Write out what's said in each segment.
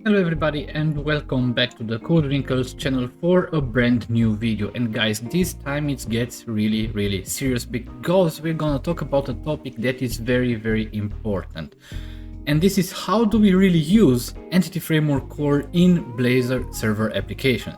Hello everybody and welcome back to the Code Wrinkles channel for a brand new video. And guys, this time it gets really serious because we're gonna talk about a topic that is very important. And this is how do we really use Entity Framework Core in Blazor Server applications.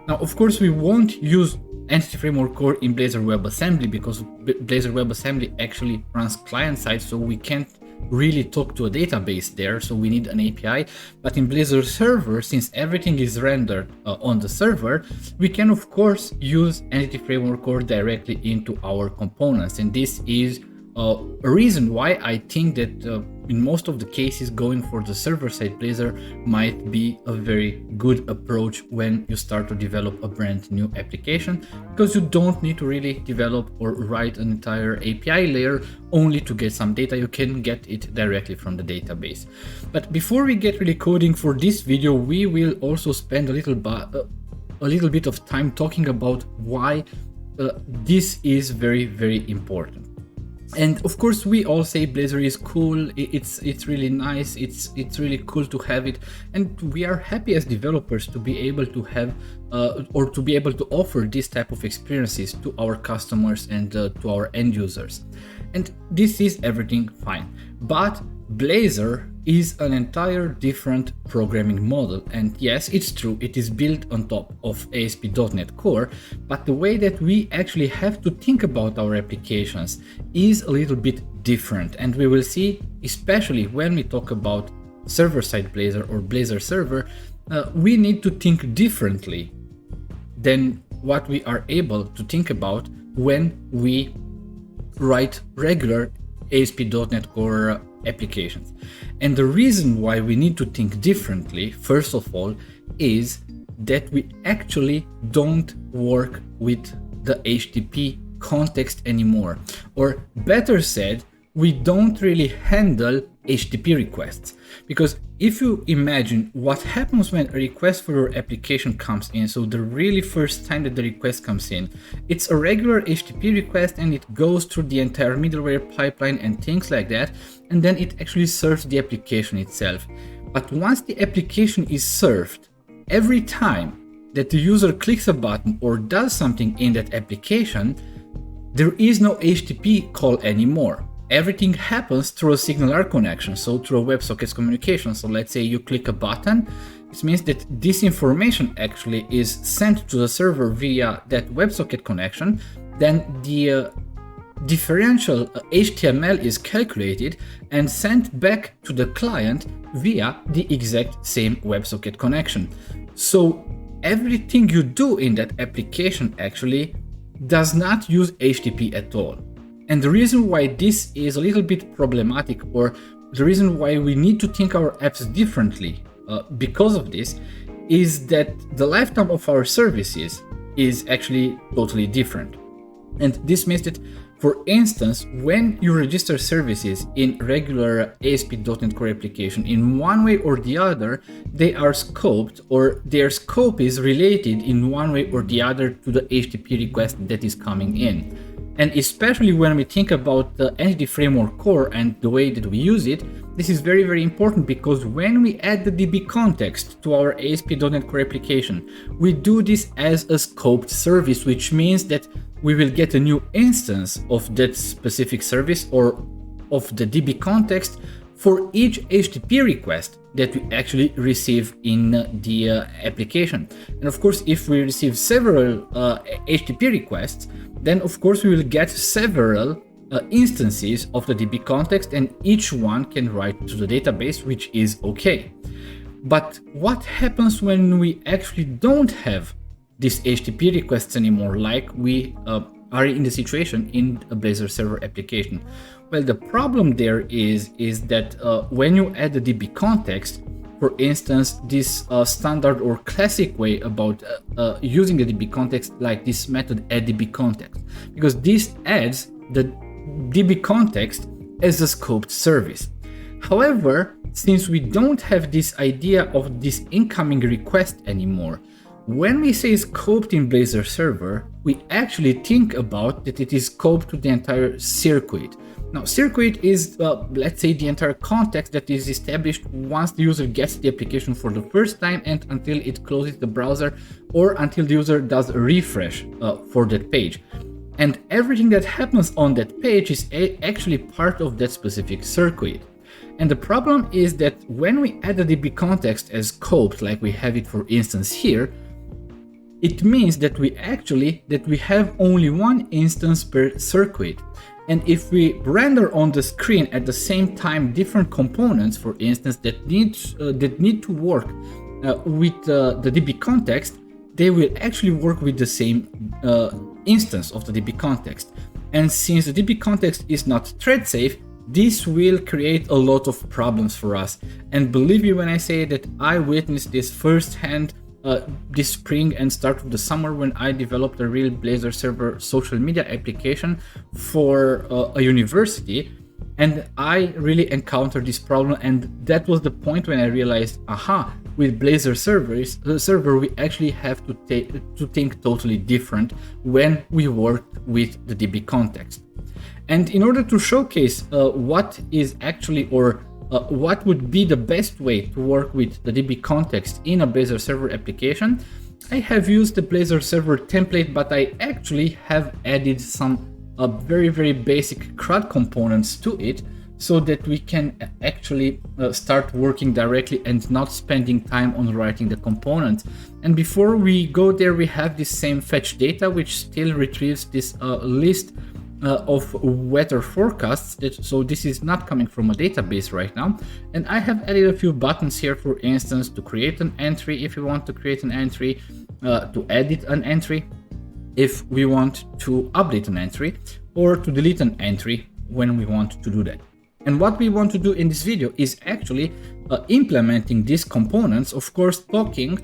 Now, of course, we won't use Entity Framework Core in Blazor WebAssembly because Blazor WebAssembly actually runs client-side, so we can't really talk to a database there, so we need an API. But in Blazor Server, since everything is rendered on the server, we can of course use Entity Framework Core directly into our components. And this is a reason why I think that in most of the cases going for the server-side Blazor might be a very good approach when you start to develop a brand new application, because you don't need to really develop or write an entire API layer only to get some data. You can get it directly from the database. But before we get really coding for this video, we will also spend a little bit of time talking about why this is very important. And of course, we all say Blazor is cool, it's really nice, it's really cool to have it, and we are happy as developers to be able to have or to be able to offer this type of experiences to our customers and to our end users. And this is everything fine. But Blazor is an entire different programming model, and yes, it's true, it is built on top of ASP.NET Core, but the way that we actually have to think about our applications is a little bit different, and we will see, especially when we talk about server-side Blazor or Blazor Server, we need to think differently than what we are able to think about when we write regular ASP.NET Core applications. And the reason why we need to think differently, first of all, is that we actually don't work with the HTTP context anymore. Or better said, we don't really handle HTTP requests. Because if you imagine what happens when a request for your application comes in, so the really first time that the request comes in, it's a regular HTTP request and it goes through the entire middleware pipeline and things like that, and then it actually serves the application itself. But once the application is served, every time that the user clicks a button or does something in that application, there is no HTTP call anymore. Everything happens through a SignalR connection, so through a WebSockets communication. So let's say you click a button, this means that this information actually is sent to the server via that WebSocket connection. Then the differential HTML is calculated and sent back to the client via the exact same WebSocket connection. So everything you do in that application actually does not use HTTP at all. And the reason why this is a little bit problematic, or the reason why we need to think our apps differently because of this, is that the lifetime of our services is actually totally different. And this means that, for instance, when you register services in regular ASP.NET Core application, in one way or the other, they are scoped, or their scope is related in one way or the other to the HTTP request that is coming in. And especially when we think about the Entity Framework Core and the way that we use it, this is very important, because when we add the DBContext to our ASP.NET Core application, we do this as a scoped service, which means that we will get a new instance of that specific service or of the DBContext for each HTTP request that we actually receive in the application. And of course, if we receive several HTTP requests, then of course we will get several instances of the DBContext, and each one can write to the database, which is okay. But what happens when we actually don't have these HTTP requests anymore, like we are in the situation in a Blazor Server application? Well, the problem there is that when you add the DBContext, for instance, this standard or classic way about using the DBContext, like this method addDBContext, because this adds the DBContext as a scoped service. However, since we don't have this idea of this incoming request anymore, when we say scoped in Blazor Server, we actually think about that it is scoped to the entire circuit. Now, circuit is, let's say, the entire context that is established once the user gets the application for the first time and until it closes the browser or until the user does a refresh for that page. And everything that happens on that page is actually part of that specific circuit. And the problem is that when we add a DBContext as scoped, like we have it for instance here, it means that we have only one instance per circuit. And if we render on the screen at the same time different components, for instance, that need to work with the DBContext, they will actually work with the same instance of the DBContext. And since the DBContext is not thread safe, this will create a lot of problems for us. And believe me when I say that I witnessed this firsthand this spring and start of the summer when I developed a real Blazor Server social media application for a university, and I really encountered this problem. And that was the point when I realized, aha, with Blazor Server we actually have to think totally different when we work with the DBContext. And in order to showcase what is actually, or what would be the best way to work with the DBContext in a Blazor Server application, I have used the Blazor Server template, but I actually have added some very, very basic CRUD components to it so that we can actually start working directly and not spending time on writing the components. And before we go there, we have this same fetch data, which still retrieves this list of weather forecasts. So this is not coming from a database right now. And I have added a few buttons here, for instance, to create an entry if we want to create an entry, to edit an entry if we want to update an entry, or to delete an entry when we want to do that. And what we want to do in this video is actually implementing these components, of course, talking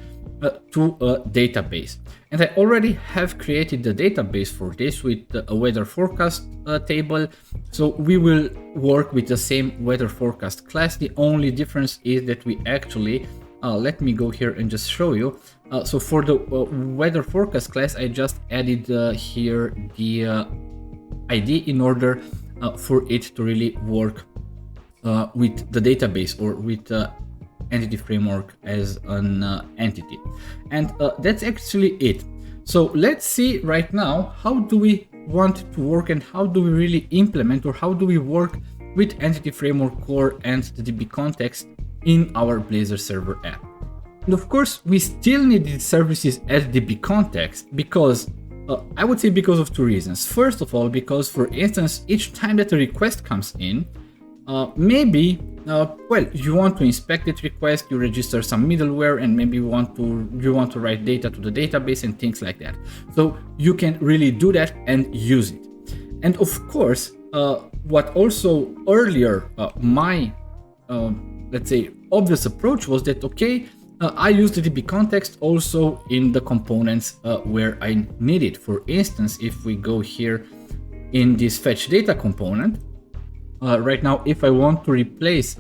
to a database. And I already have created the database for this with a weather forecast table. So we will work with the same weather forecast class. The only difference is that we actually, let me go here and just show you. So for the weather forecast class, I just added here the ID in order for it to really work with the database or with entity framework as an entity. And that's actually it. So let's see right now, how do we want to work and how do we really implement, or how do we work with entity framework core and the DBContext in our Blazor Server app. And of course, we still need these services as DBContext because I would say because of two reasons. First of all, because for instance, each time that a request comes in, maybe well, you want to inspect that request, you register some middleware, and maybe you want to write data to the database and things like that. So you can really do that and use it. And of course, what also earlier my let's say obvious approach was that, okay, I use the DBContext also in the components where I need it. For instance, if we go here in this fetch data component, right now, if I want to replace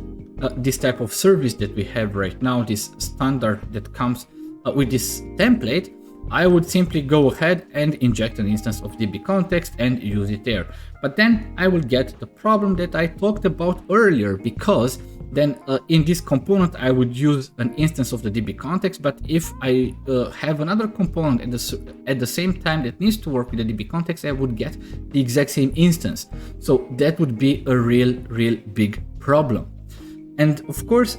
this type of service that we have right now, this standard that comes with this template, I would simply go ahead and inject an instance of DBContext and use it there. But then I will get the problem that I talked about earlier, because then in this component I would use an instance of the DBContext, but if I have another component at the same time that needs to work with the DBContext, I would get the exact same instance. So that would be a real big problem. And of course,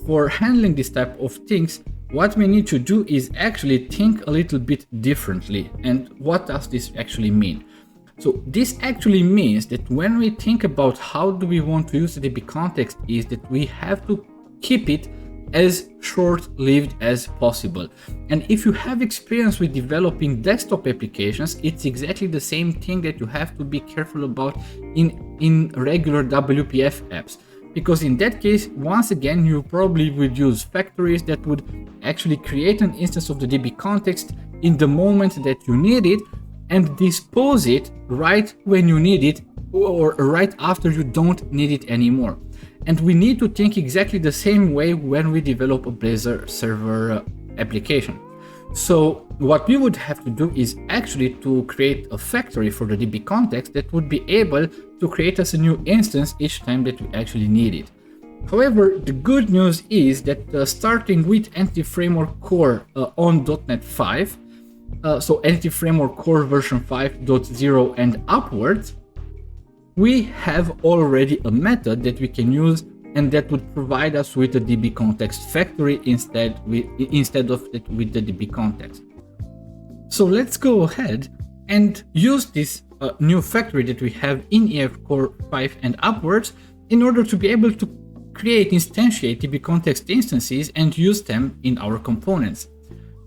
for handling this type of things, what we need to do is actually think a little bit differently. And what does this actually mean? So this actually means that when we think about how do we want to use the DBContext, is that we have to keep it as short-lived as possible. And if you have experience with developing desktop applications, it's exactly the same thing that you have to be careful about in regular WPF apps. Because in that case, once again, you probably would use factories that would actually create an instance of the DBContext in the moment that you need it, and dispose it right when you need it, or right after you don't need it anymore. And we need to think exactly the same way when we develop a Blazor Server application. So what we would have to do is actually to create a factory for the DBContext that would be able to create us a new instance each time that we actually need it. However, the good news is that starting with Entity Framework Core on .NET 5, so Entity Framework Core version 5.0 and upwards, we have already a method that we can use, and that would provide us with a DBContext factory instead of that with the DBContext. So let's go ahead and use this new factory that we have in EF Core 5 and upwards in order to be able to instantiate DBContext instances and use them in our components.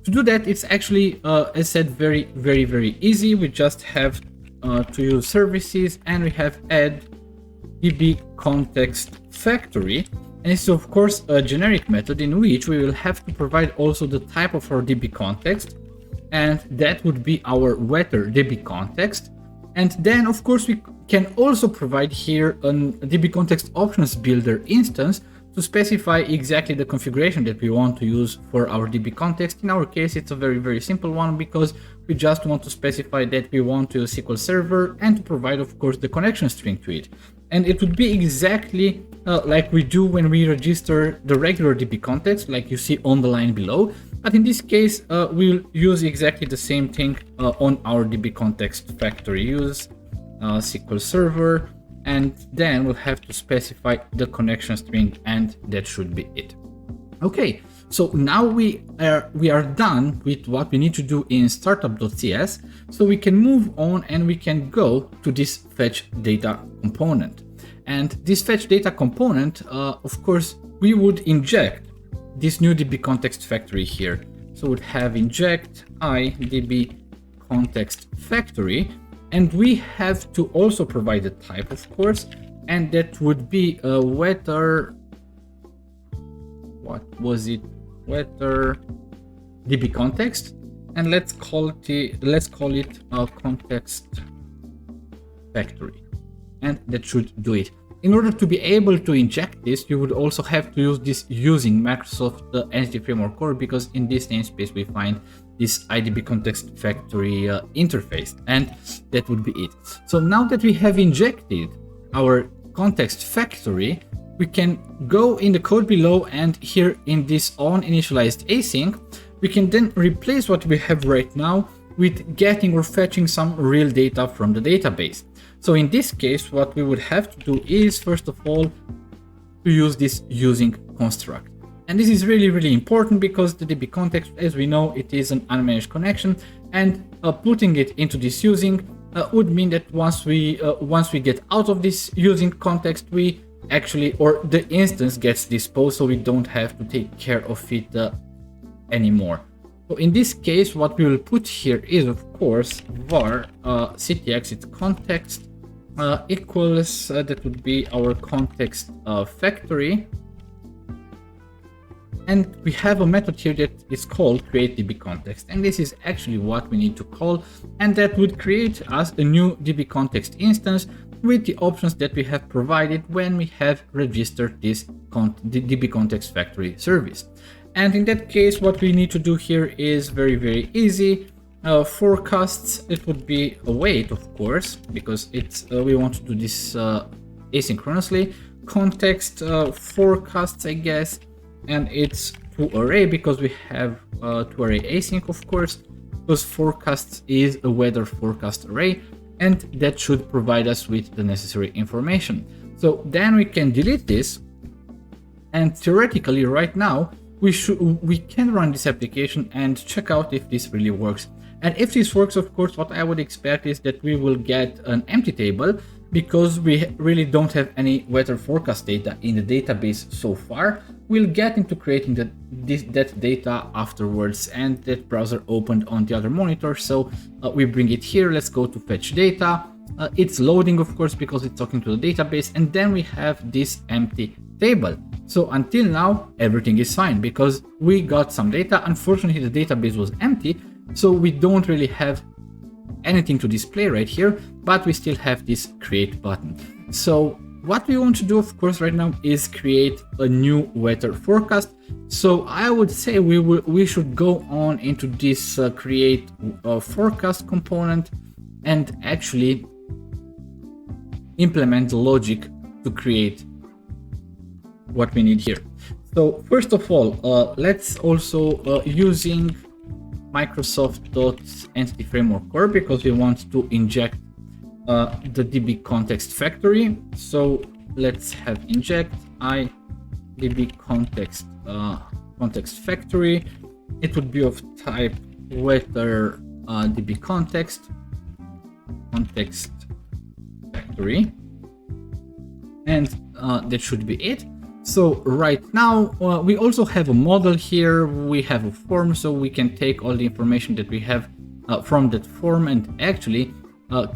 To do that, it's actually, as said, very easy. We just have to use services, and we have add DBContext factory, and it's of course a generic method in which we will have to provide also the type of our DBContext, and that would be our weather DBContext. And then of course we can also provide here a DBContext options builder instance to specify exactly the configuration that we want to use for our DBContext. In our case, it's a very simple one, because we just want to specify that we want to use SQL Server and to provide, of course, the connection string to it. And it would be exactly like we do when we register the regular DBContext, like you see on the line below. But in this case, we'll use exactly the same thing on our DBContext factory. Use SQL Server, and then we'll have to specify the connection string, and that should be it. Okay, so now we are done with what we need to do in startup.cs, so we can move on and we can go to this fetch data component. And this fetch data component, of course, we would inject this new DBContext factory here. So we'd have inject I DBContext factory, and we have to also provide a type, of course, and that would be a weather, what was it? Weather DBContext, and let's call it a context factory, and that should do it. In order to be able to inject this, you would also have to use this using Microsoft Entity Framework Core, because in this namespace we find this IDBContext factory interface, and that would be it. So now that we have injected our context factory, we can go in the code below, and here in this onInitialized async, we can then replace what we have right now with getting or fetching some real data from the database. So in this case, what we would have to do is, first of all, to use this using construct. And this is really important, because the DBContext, as we know, it is an unmanaged connection, and putting it into this using would mean that once we get out of this using context, we actually, or the instance gets disposed, so we don't have to take care of it anymore. So in this case, what we will put here is, of course, var ctx, it's context equals, that would be our context factory. And we have a method here that is called create DBContext, and this is actually what we need to call, and that would create us a new DBContext instance with the options that we have provided when we have registered this DBContext factory service. And in that case, what we need to do here is very easy. Forecasts, it would be await, of course, because it's we want to do this asynchronously. Context forecasts, I guess, and it's toArray, because we have toArray async, of course, because forecasts is a weather forecast array, and that should provide us with the necessary information. So then we can delete this, and theoretically right now we can run this application and check out if this really works. And if this works, of course, what I would expect is that we will get an empty table, because we really don't have any weather forecast data in the database so far. We'll get into creating that data afterwards, and that browser opened on the other monitor, so we bring it here. Let's go to fetch data. It's loading, of course, because it's talking to the database, and then we have this empty table. So until now, everything is fine, because we got some data. Unfortunately, the database was empty, so we don't really have anything to display right here, but we still have this create button. So what we want to do, of course, right now is create a new weather forecast. So I would say we should go on into this create forecast component, and actually implement the logic to create what we need here. So first of all, let's also using Microsoft.Entity Framework Core, because we want to inject the DBContext factory. So let's have inject DBContext context factory. It would be of type whether DBContext context factory, and that should be it. So right now we also have a model here, we have a form, so we can take all the information that we have from that form and actually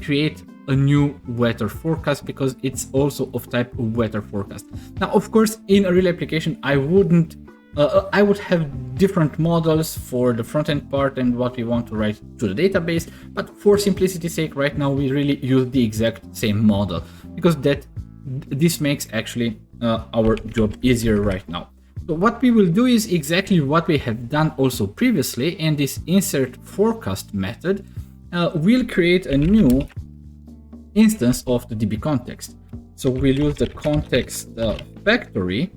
create a new weather forecast, because it's also of type weather forecast. Now, of course, in a real application, I would have different models for the front-end part and what we want to write to the database, but for simplicity's sake, right now we really use the exact same model, because this makes actually our job easier right now. So what we will do is exactly what we have done also previously, and this insert forecast method will create a new instance of the DBContext. So we'll use the context factory,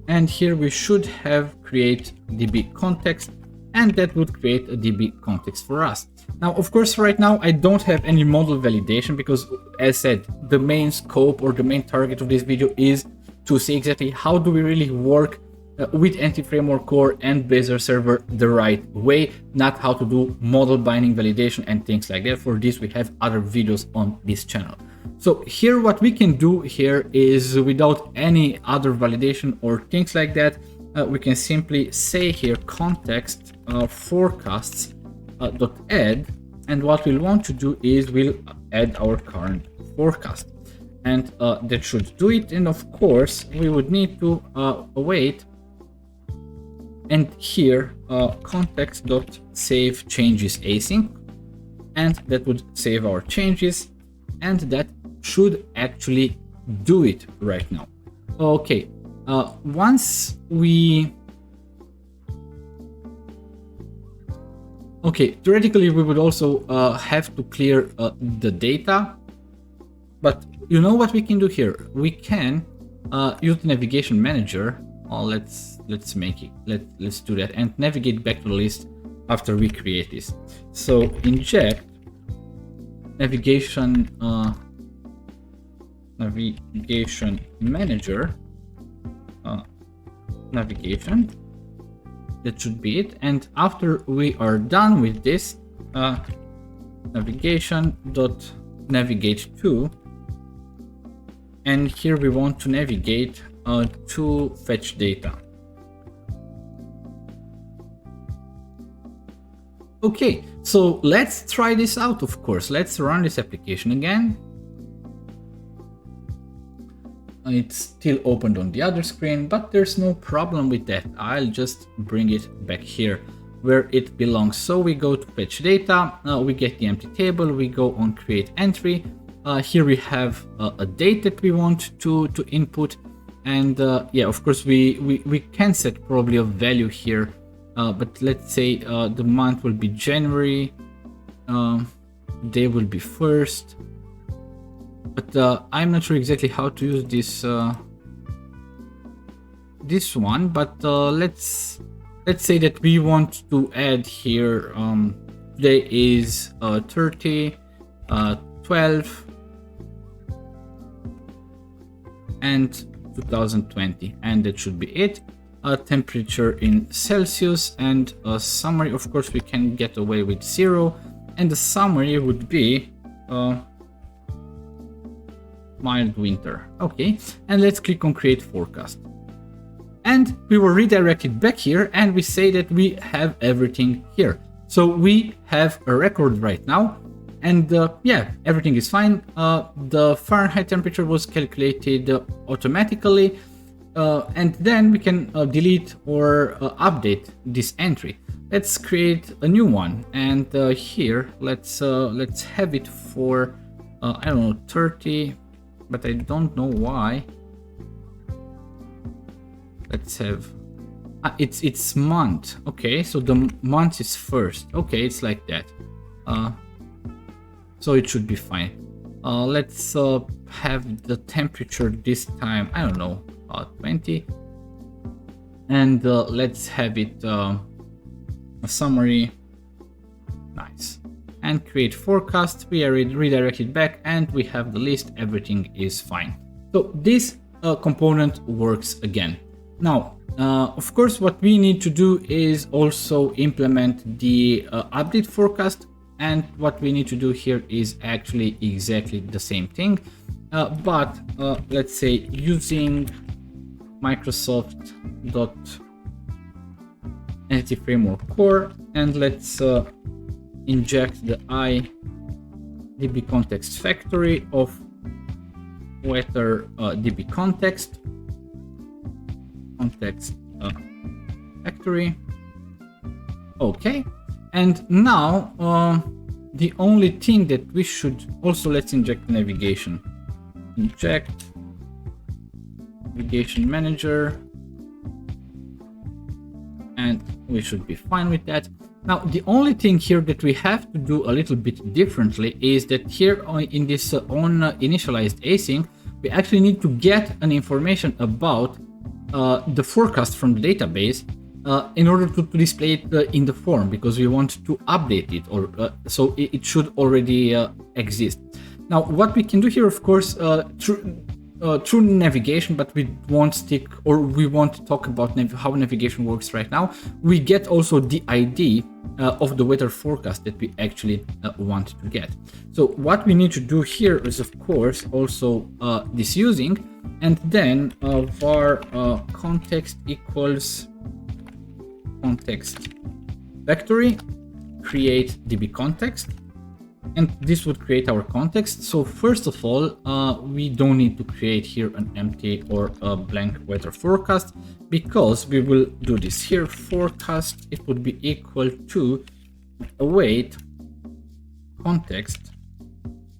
and here we should have create DBContext, and that would create a DBContext for us. Now, of course, right now I don't have any model validation, because as said, the main scope or the main target of this video is to see exactly how do we really work with Entity Framework Core and Blazor Server the right way, not how to do model binding validation and things like that. For this, we have other videos on this channel. So here, what we can do here is, without any other validation or things like that, we can simply say here context forecasts .add, and what we'll want to do is we'll add our current forecast, and that should do it. And of course, we would need to await, and here context.save changes async, and that would save our changes, and that should actually do it right now. Okay, once we theoretically we would also have to clear the data, but you know what we can do here? We can use the navigation manager. Let's do that and navigate back to the list after we create this. So inject navigation manager navigation. That should be it. And after we are done with this, navigation.navigate to, and here we want to navigate to fetch data. Okay, so let's try this out. Of course, let's run this application again. It's still opened on the other screen, but there's no problem with that. I'll just bring it back here where it belongs. So we go to fetch data, we get the empty table, we go on create entry. Here we have a date that we want to input, and yeah, of course we can set probably a value here, but let's say the month will be January, day will be 1st. But I'm not sure exactly how to use this one. But let's say that we want to add here. Today is 30, 12, and 2020, and that should be it. Temperature in Celsius, and a summary. Of course, we can get away with 0, and the summary would be mild winter. Okay, and let's click on create forecast, and we were redirected back here, and we say that we have everything here. So we have a record right now, and yeah, everything is fine. The Fahrenheit temperature was calculated automatically, and then we can delete or update this entry. Let's create a new one, and here let's have it for I don't know, 30, but I don't know why. Let's have it's month. Okay, so the month is 1st. Okay, it's like that. so it should be fine. Let's have the temperature this time, I don't know, 20, and let's have it a summary. Nice. And create forecast. We are redirected back and we have the list. Everything is fine. So this component works again. Now, of course, what we need to do is also implement the update forecast. And what we need to do here is actually exactly the same thing. But let's say using Microsoft Entity Framework Core, and let's inject the DBContext factory of weather DBContext factory. Okay, and now the only thing that we should also, let's inject navigation. Inject navigation manager, and we should be fine with that. Now, the only thing here that we have to do a little bit differently is that here in this on initialized async, we actually need to get an information about the forecast from the database in order to display it in the form, because we want to update it, or so it should already exist. Now, what we can do here, of course, through navigation, but we won't stick, or we won't talk about how navigation works right now. We get also the ID of the weather forecast that we actually want to get. So what we need to do here is, of course, also this using, and then var context equals context factory, create DBContext. And this would create our context. So first of all, we don't need to create here an empty or a blank weather forecast, because we will do this here. Forecast, it would be equal to await context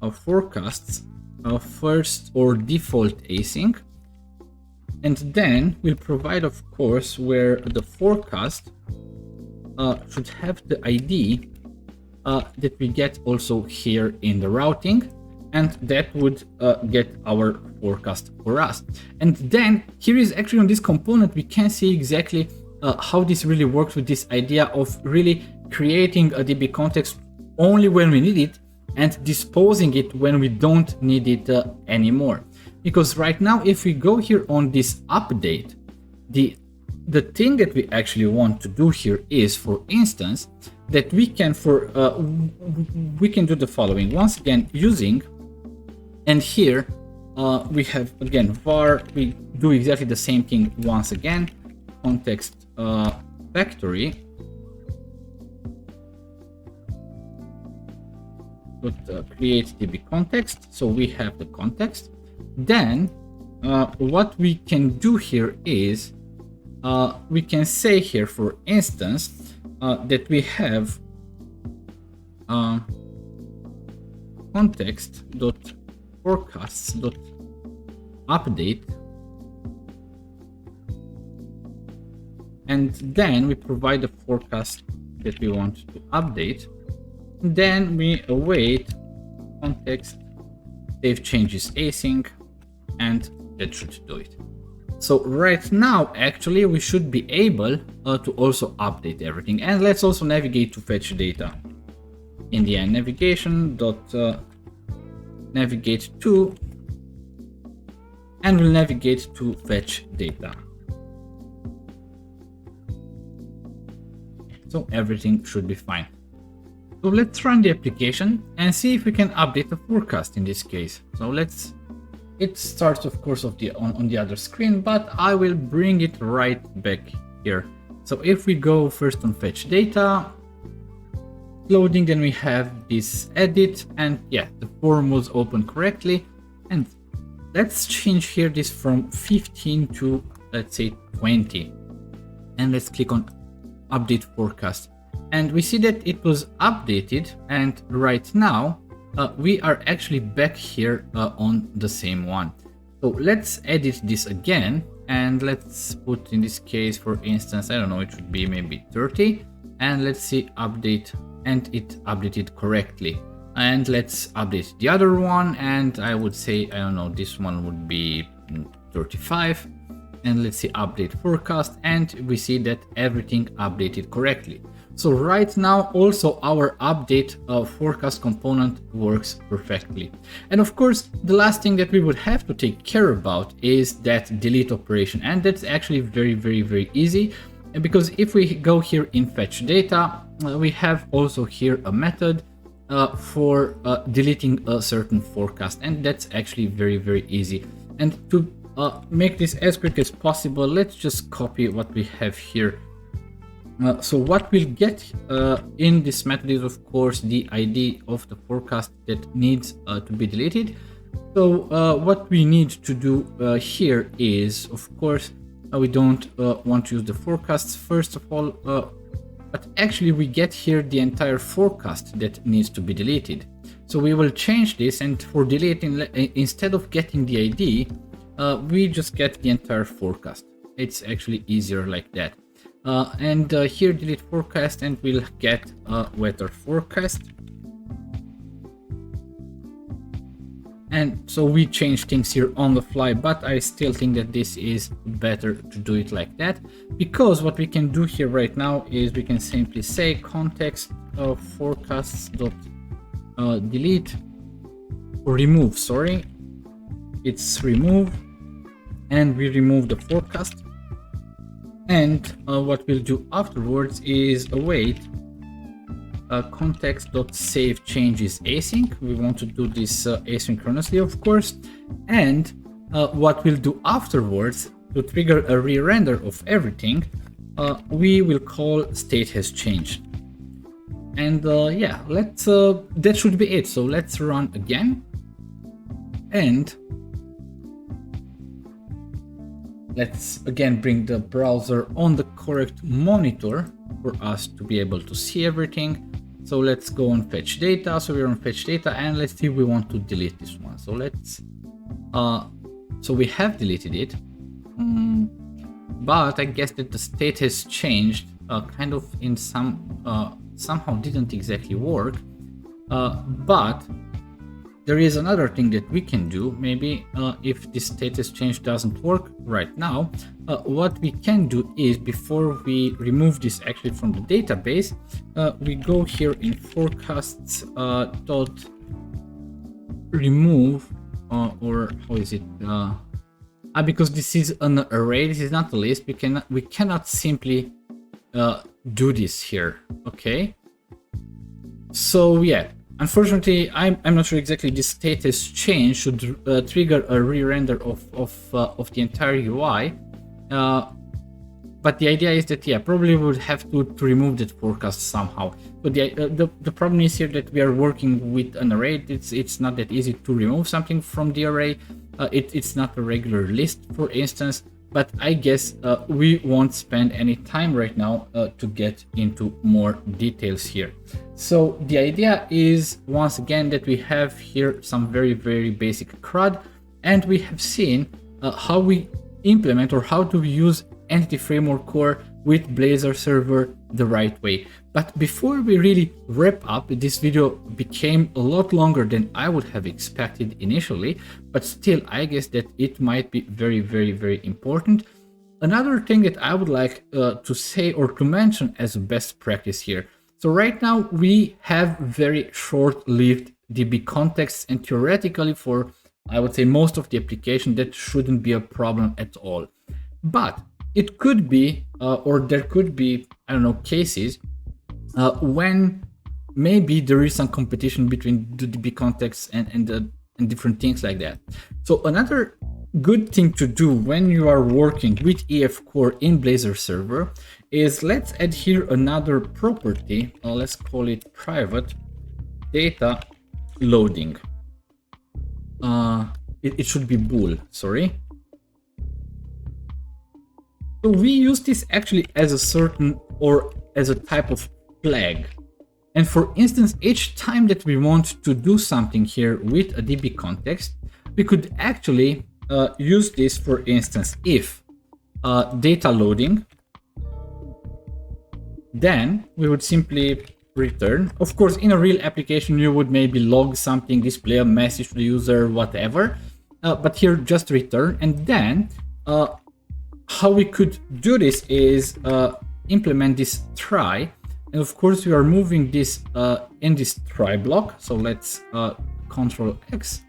of forecasts first or default async. And then we'll provide, of course, where the forecast should have the ID that we get also here in the routing, and that would get our forecast for us. And then here is actually on this component, we can see exactly how this really works with this idea of really creating a DBContext only when we need it and disposing it when we don't need it anymore. Because right now, if we go here on this update, the thing that we actually want to do here is, for instance, that we can do the following. Once again, using, and here we have again var, we do exactly the same thing once again, context factory, create DBContext, so we have the context. Then what we can do here is we can say here, for instance, that we have context.forecasts.update, and then we provide the forecast that we want to update. Then we await context save changes async, and that should do it. So right now, actually, we should be able to also update everything. And let's also navigate to fetch data. In the end, navigate to, and we'll navigate to fetch data. So everything should be fine. So let's run the application and see if we can update the forecast in this case. So it starts, of course, on the other screen, but I will bring it right back here. So if we go first on fetch data, loading, then we have this edit, and yeah, the form was opened correctly. And let's change here this from 15 to, let's say, 20. And let's click on update forecast. And we see that it was updated, and right now we are actually back here on the same one. So let's edit this again, and let's put, in this case, for instance, I don't know, it should be maybe 30, and let's see update, and it updated correctly. And let's update the other one, and I would say, I don't know, this one would be 35. And let's see, update forecast, and we see that everything updated correctly. So right now also our update forecast component works perfectly. And of course the last thing that we would have to take care about is that delete operation, and that's actually very easy, because if we go here in fetch data, we have also here a method for deleting a certain forecast, and that's actually very easy. And to make this as quick as possible, let's just copy what we have here. So what we'll get in this method is of course the ID of the forecast that needs to be deleted. So what we need to do here is, of course, we don't want to use the forecasts first of all, but actually we get here the entire forecast that needs to be deleted. So we will change this, and for deleting, instead of getting the ID, we just get the entire forecast. It's actually easier like that. And here delete forecast, and we'll get weather forecast. And so we change things here on the fly, but I still think that this is better to do it like that, because what we can do here right now is we can simply say context forecasts dot delete or remove, sorry, it's remove, and we remove the forecast. And what we'll do afterwards is await context.save changes async. We want to do this asynchronously, of course. And what we'll do afterwards to trigger a re-render of everything, we will call state has changed. And yeah, let's that should be it. So let's run again, and let's again bring the browser on the correct monitor for us to be able to see everything. So let's go on fetch data. So we're on fetch data, and let's see, we want to delete this one. So let's so we have deleted it, but I guess that the state has changed kind of in somehow didn't exactly work, but there is another thing that we can do. Maybe if this status change doesn't work right now, what we can do is, before we remove this actually from the database, we go here in forecasts dot remove, or how is it? Because this is an array, this is not a list. We cannot simply do this here. Okay. So yeah. Unfortunately, I'm not sure exactly this status change should trigger a re-render of the entire UI, but the idea is that, yeah, probably we would have to remove that forecast somehow. So the problem is here that we are working with an array. It's not that easy to remove something from the array. It's not a regular list, for instance. But I guess we won't spend any time right now to get into more details here. So the idea is, once again, that we have here some very basic CRUD, and we have seen how we implement, or how to use Entity Framework Core with Blazor Server the right way. But before we really wrap up, this video became a lot longer than I would have expected initially, but still I guess that it might be very important. Another thing that I would like to say or to mention as a best practice here. So right now we have very short-lived DBContext, and theoretically, for I would say most of the application, that shouldn't be a problem at all. But it could be, or there could be, I don't know, cases when maybe there is some competition between the DBContext and different things like that. So another good thing to do when you are working with EF Core in Blazor Server is, let's add here another property. Let's call it private data loading. It should be bool, sorry. So we use this actually as a certain, or as a type of flag. And for instance, each time that we want to do something here with a DBContext, we could actually use this. For instance, if data loading, then we would simply return. Of course, in a real application, you would maybe log something, display a message to the user, whatever. But here, just return. And then how we could do this is implement this try. And of course, we are moving this in this try block. So let's Control X,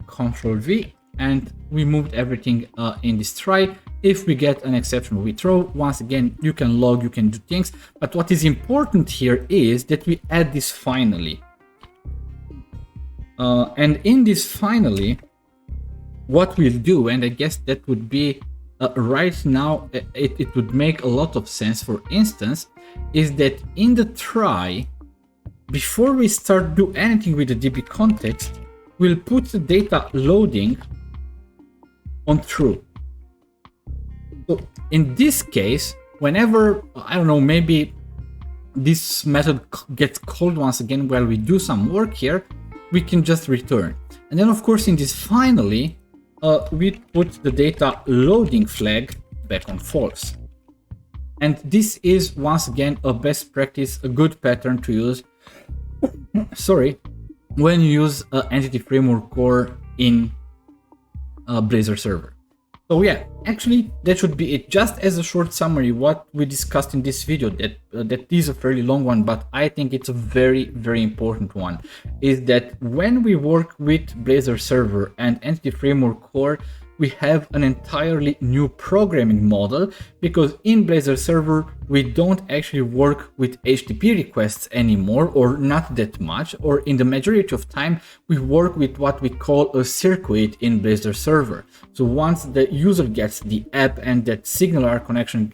Control V, and we moved everything in this try. If we get an exception, we throw. Once again, you can log, you can do things. But what is important here is that we add this finally. And in this finally, what we'll do, and I guess that would be right now, it would make a lot of sense, for instance, is that in the try, before we start do anything with the DBContext, we'll put the data loading on true. So in this case, whenever, I don't know, maybe this method gets called once again while we do some work here, we can just return. And then of course in this finally, we put the data loading flag back on false. And this is once again a best practice, a good pattern to use, sorry, when you use Entity Framework Core in Blazor Server. So yeah, actually that should be it. Just as a short summary, what we discussed in this video, that is a fairly long one, but I think it's a very, very important one, is that when we work with Blazor Server and Entity Framework Core, we have an entirely new programming model, because in Blazor Server, we don't actually work with HTTP requests anymore, or not that much, or in the majority of time, we work with what we call a circuit in Blazor Server. So once the user gets the app and that SignalR connection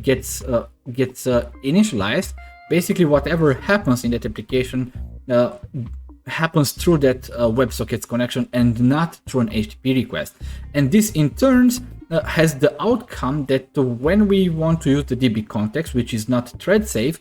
gets initialized, basically whatever happens in that application happens through that WebSockets connection and not through an HTTP request. And this in turn has the outcome that when we want to use the DBContext, which is not thread safe,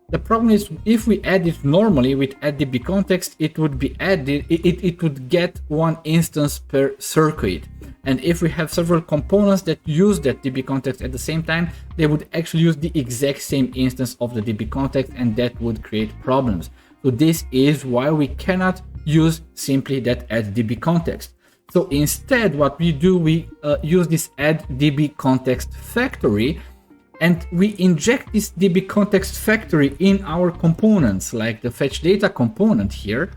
the problem is if we add it normally with add DBContext, it would be added, it would get one instance per circuit. And if we have several components that use that DBContext at the same time, they would actually use the exact same instance of the DBContext, and that would create problems. So this is why we cannot use simply that add DBContext. So instead, what we do, we use this add DBContext factory, and we inject this DBContext factory in our components, like the fetch data component here.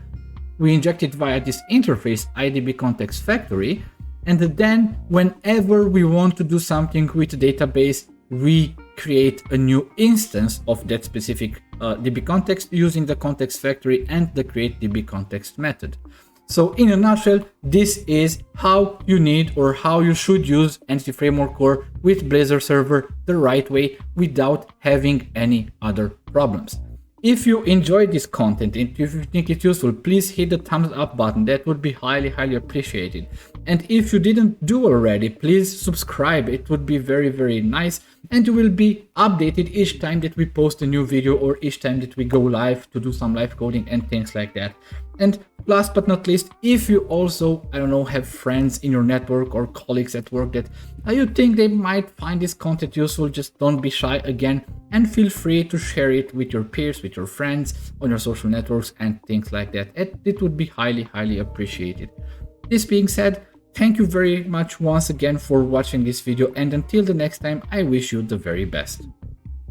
We inject it via this interface IDBContext factory, and then whenever we want to do something with the database, we create a new instance of that specific DBContext using the context factory and the create DBContext method. So in a nutshell, this is how you need, or how you should use Entity Framework Core with Blazor Server the right way without having any other problems. If you enjoyed this content and if you think it's useful, please hit the thumbs up button. That would be highly, highly appreciated. And if you didn't do already, please subscribe. It would be very, very nice. And you will be updated each time that we post a new video, or each time that we go live to do some live coding and things like that. And last but not least, if you also, I don't know, have friends in your network or colleagues at work that you think they might find this content useful, just don't be shy again, and feel free to share it with your peers, with your friends, on your social networks and things like that. It would be highly, highly appreciated. This being said, thank you very much once again for watching this video, and until the next time, I wish you the very best.